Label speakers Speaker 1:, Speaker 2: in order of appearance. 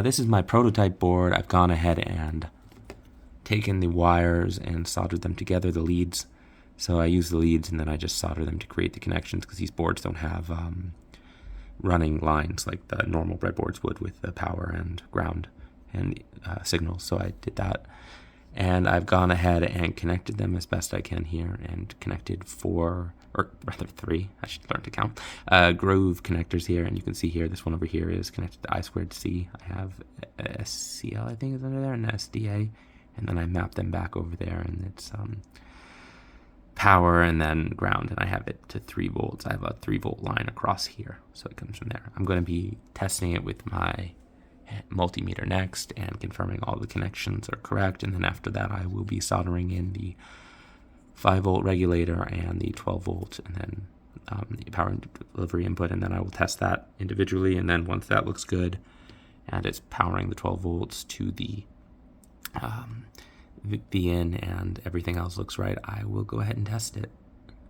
Speaker 1: This is my prototype board. I've gone ahead and taken the wires and soldered them together, the leads. So I use the leads and then I just solder them to create the connections, because these boards don't have running lines like the normal breadboards would with the power and ground and signals. So I did that. And I've gone ahead and connected them as best I can here, and connected 4, or rather 3, I should learn to count, groove connectors here. And you can see here, this one over here is connected to I2C. I have a SCL, I think is under there, and SDA. And then I map them back over there, and it's power and then ground. And I have it to 3 volts. I have a 3-volt line across here, so it comes from there. I'm going to be testing it with my multimeter next and confirming all the connections are correct, and then after that I will be soldering in the 5-volt regulator and the 12-volt, and then the power delivery input, and then I will test that individually. And then once that looks good and it's powering the 12 volts to the VIN and everything else looks right, I will go ahead and test it.